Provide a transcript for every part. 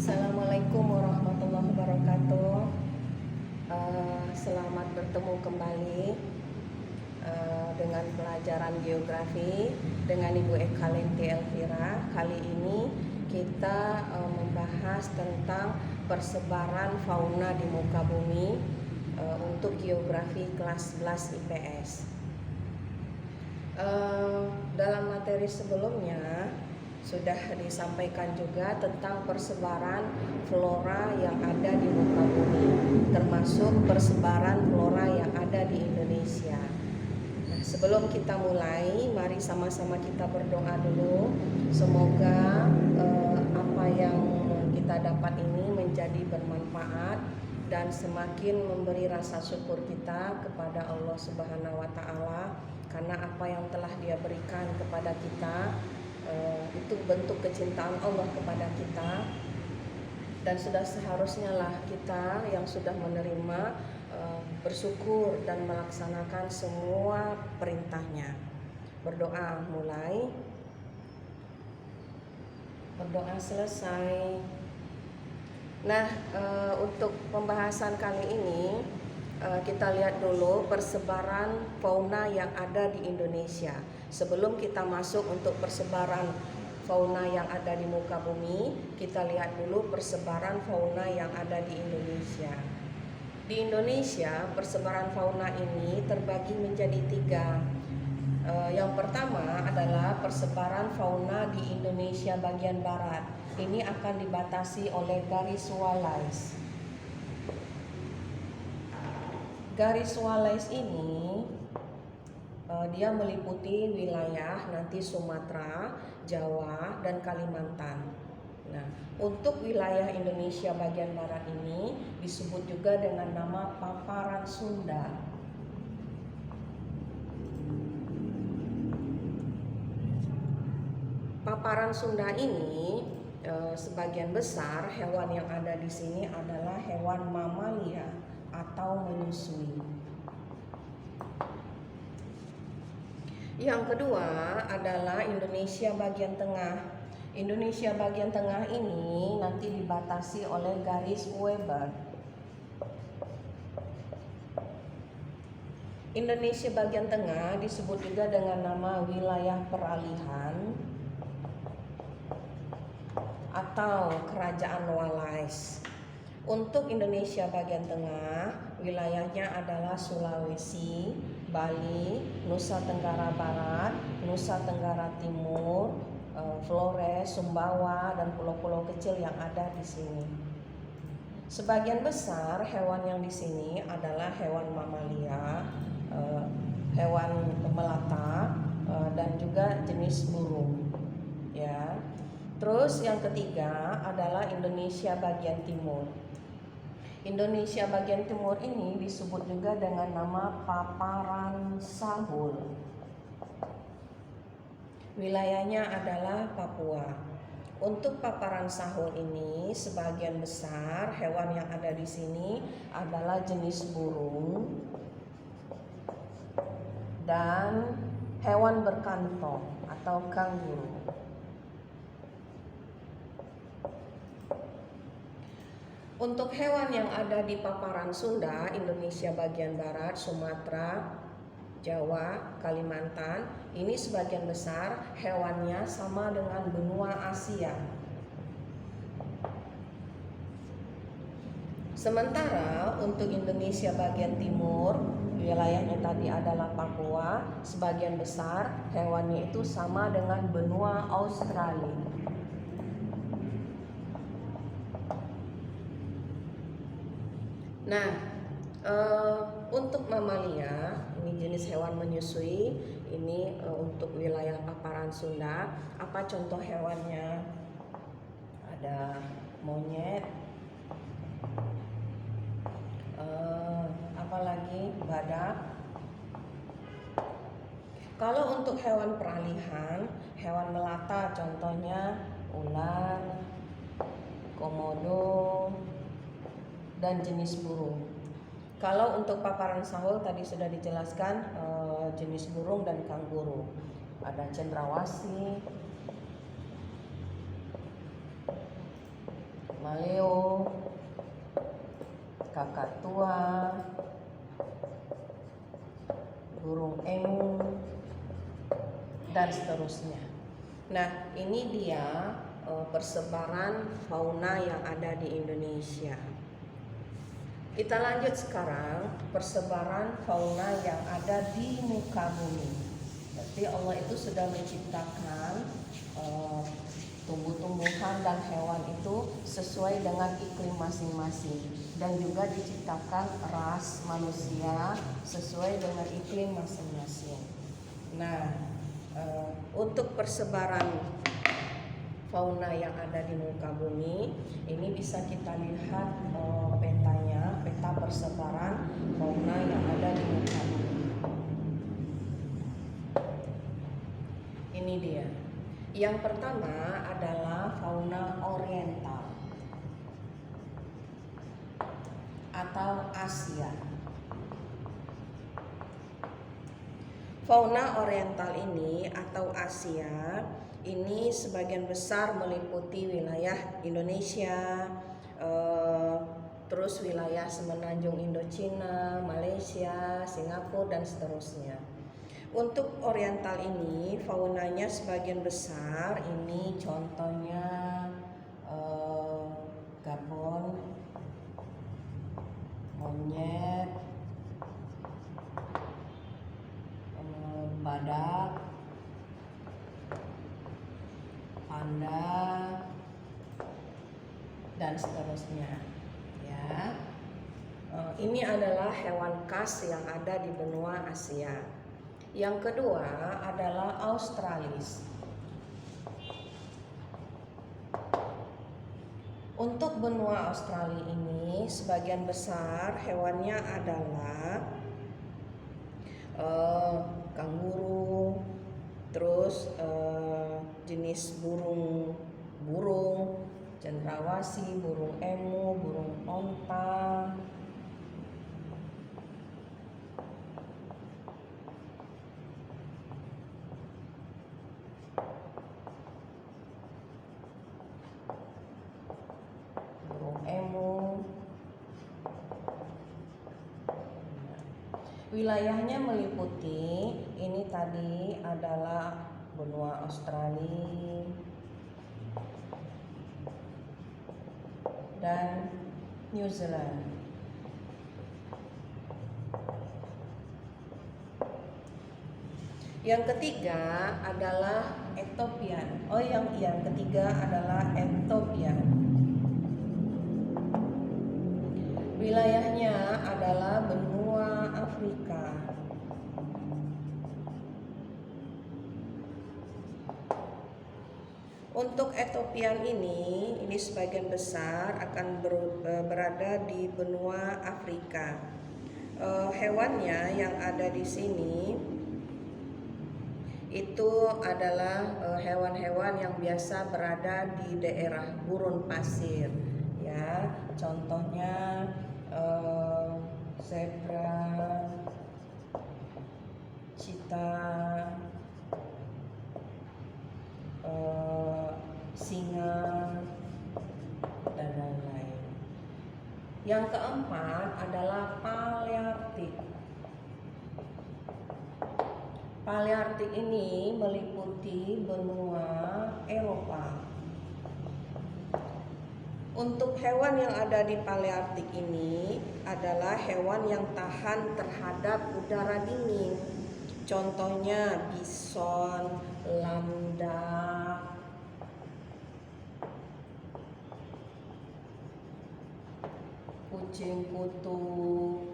Assalamualaikum warahmatullahi wabarakatuh. Selamat bertemu kembali dengan pelajaran geografi dengan Ibu Eka Lenti Elvira. Kali ini kita membahas tentang persebaran fauna di muka bumi untuk geografi kelas 11 IPS. Dalam materi sebelumnya sudah disampaikan juga tentang persebaran flora yang ada di muka bumi, termasuk persebaran flora yang ada di Indonesia. Nah, sebelum kita mulai, mari sama-sama kita berdoa dulu. Semoga apa yang kita dapat ini menjadi bermanfaat dan semakin memberi rasa syukur kita kepada Allah Subhanahu wa Ta'ala, karena apa yang telah Dia berikan kepada kita itu bentuk kecintaan Allah kepada kita, dan sudah seharusnya lah kita yang sudah menerima bersyukur dan melaksanakan semua perintahnya. Berdoa mulai, berdoa selesai. Nah, untuk pembahasan kali ini kita lihat dulu persebaran fauna yang ada di Indonesia. Sebelum kita masuk untuk persebaran fauna yang ada di muka bumi, kita lihat dulu persebaran fauna yang ada di Indonesia. Di Indonesia, persebaran fauna ini terbagi menjadi 3. Yang pertama adalah persebaran fauna di Indonesia bagian barat. Ini akan dibatasi oleh garis Wallace. Garis Wallace ini dia meliputi wilayah nanti Sumatera, Jawa, dan Kalimantan. Nah, untuk wilayah Indonesia bagian barat ini disebut juga dengan nama paparan Sunda. Paparan Sunda ini sebagian besar hewan yang ada di sini adalah hewan mamalia atau menyusui. Yang kedua adalah Indonesia bagian tengah. Indonesia bagian tengah ini nanti dibatasi oleh garis Weber. Indonesia bagian tengah disebut juga dengan nama wilayah peralihan atau kerajaan Wallace. Untuk Indonesia bagian tengah, wilayahnya adalah Sulawesi, Bali, Nusa Tenggara Barat, Nusa Tenggara Timur, Flores, Sumbawa, dan pulau-pulau kecil yang ada di sini. Sebagian besar hewan yang di sini adalah hewan mamalia, hewan melata, dan juga jenis burung. Ya. Terus yang ketiga adalah Indonesia bagian timur. Indonesia bagian timur ini disebut juga dengan nama paparan Sahul. Wilayahnya adalah Papua. Untuk paparan Sahul ini sebagian besar hewan yang ada di sini adalah jenis burung dan hewan berkantong atau kanguru. Untuk hewan yang ada di paparan Sunda, Indonesia bagian barat, Sumatera, Jawa, Kalimantan, ini sebagian besar hewannya sama dengan benua Asia. Sementara untuk Indonesia bagian timur, wilayahnya tadi adalah Papua, sebagian besar hewannya itu sama dengan benua Australia. Nah, untuk mamalia, ini jenis hewan menyusui, ini untuk wilayah paparan Sunda. Apa contoh hewannya? Ada monyet, apalagi badak. Kalau untuk hewan peralihan, hewan melata contohnya ular, komodo, dan jenis burung. Kalau untuk paparan Sahul tadi sudah dijelaskan jenis burung dan kanguru. Ada cendrawasih, maleo, kakatua, burung emu, dan seterusnya. Nah, ini dia persebaran fauna yang ada di Indonesia. Kita lanjut sekarang persebaran fauna yang ada di muka bumi. Berarti Allah itu sudah menciptakan tumbuh-tumbuhan dan hewan itu sesuai dengan iklim masing-masing, dan juga diciptakan ras manusia sesuai dengan iklim masing-masing. Nah, untuk persebaran fauna yang ada di muka bumi ini bisa kita lihat petanya, peta persebaran fauna yang ada di muka bumi. Ini dia. Yang pertama adalah fauna oriental atau Asia. Fauna oriental ini atau Asia ini sebagian besar meliputi wilayah Indonesia, terus wilayah semenanjung Indochina, Malaysia, Singapura, dan seterusnya. Untuk oriental ini faunanya sebagian besar ini contohnya Gabon, monyet, badak, panda, dan seterusnya. Ya, ini adalah hewan khas yang ada di benua Asia. Yang kedua adalah Australis. Untuk benua Australia ini sebagian besar hewannya adalah kanguru, terus jenis burung cendrawasih, burung emu, burung onta, wilayahnya meliputi ini tadi adalah benua Australia dan New Zealand. Yang ketiga adalah Ethiopian. Yang ketiga adalah Ethiopian. Wilayahnya adalah benua Afrika. Untuk Ethiopian ini sebagian besar akan berada di benua Afrika. Hewannya yang ada di sini itu adalah hewan-hewan yang biasa berada di daerah gurun pasir. Ya, contohnya zebra, cheetah, singa, dan lain-lain. Yang keempat adalah Palearktik. Palearktik ini meliputi benua Eropa. Untuk hewan yang ada di Palearktik ini adalah hewan yang tahan terhadap udara dingin. Contohnya bison, lambda, kucing kutub,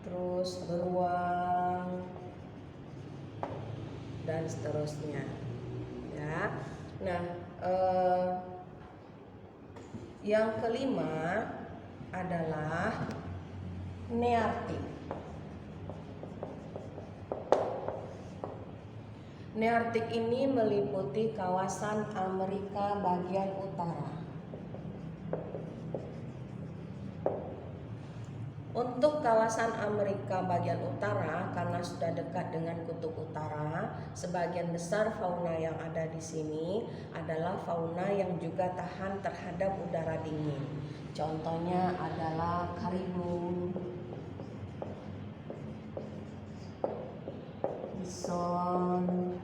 terus beruang, dan seterusnya. Ya. Nah, yang kelima adalah Nearktik. Nearktik ini meliputi kawasan Amerika bagian utara. Untuk kawasan Amerika bagian utara, karena sudah dekat dengan kutub utara, sebagian besar fauna yang ada di sini adalah fauna yang juga tahan terhadap udara dingin. Contohnya adalah karibu, bison,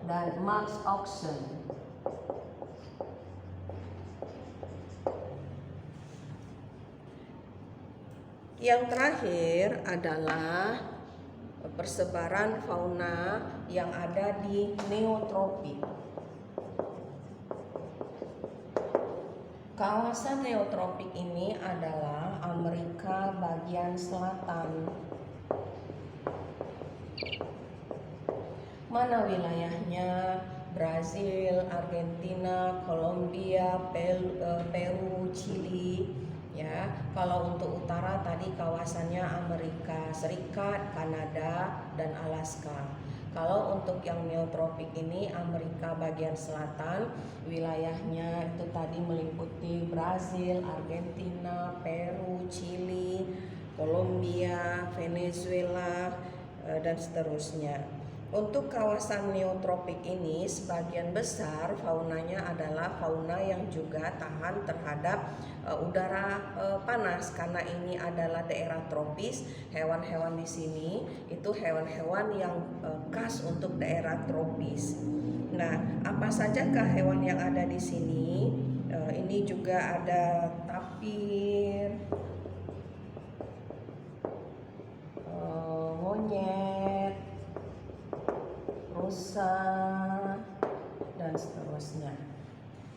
dan musk oxen. Yang terakhir adalah persebaran fauna yang ada di neotropik. Kawasan neotropik ini adalah Amerika bagian selatan. Mana wilayahnya? Brazil, Argentina, Kolombia, Peru, Chili. Ya, kalau untuk utara tadi kawasannya Amerika Serikat, Kanada, dan Alaska. Kalau untuk yang neotropik ini Amerika bagian selatan, wilayahnya itu tadi meliputi Brazil, Argentina, Peru, Chili, Kolombia, Venezuela, dan seterusnya. Untuk kawasan neotropik ini sebagian besar faunanya adalah fauna yang juga tahan terhadap udara panas, karena ini adalah daerah tropis. Hewan-hewan di sini itu hewan-hewan yang khas untuk daerah tropis. Nah, apa sajakah hewan yang ada di sini? Ini juga ada tapir, monyet, rusa, dan seterusnya.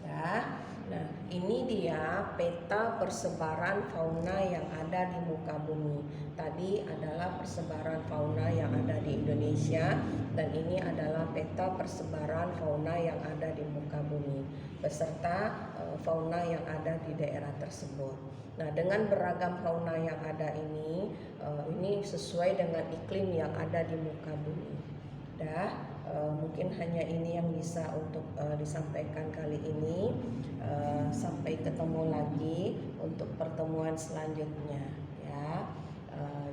Ya. Nah, ini dia peta persebaran fauna yang ada di muka bumi. Tadi adalah persebaran fauna yang ada di Indonesia, dan ini adalah peta persebaran fauna yang ada di muka bumi beserta fauna yang ada di daerah tersebut. Nah, dengan beragam fauna yang ada ini sesuai dengan iklim yang ada di muka bumi. Mungkin hanya ini yang bisa untuk disampaikan kali ini. Sampai ketemu lagi untuk pertemuan selanjutnya, ya.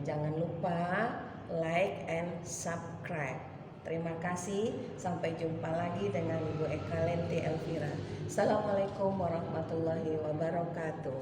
Jangan lupa like and subscribe. Terima kasih. Sampai jumpa lagi dengan Ibu Eka Lenti Elvira. Assalamualaikum warahmatullahi wabarakatuh.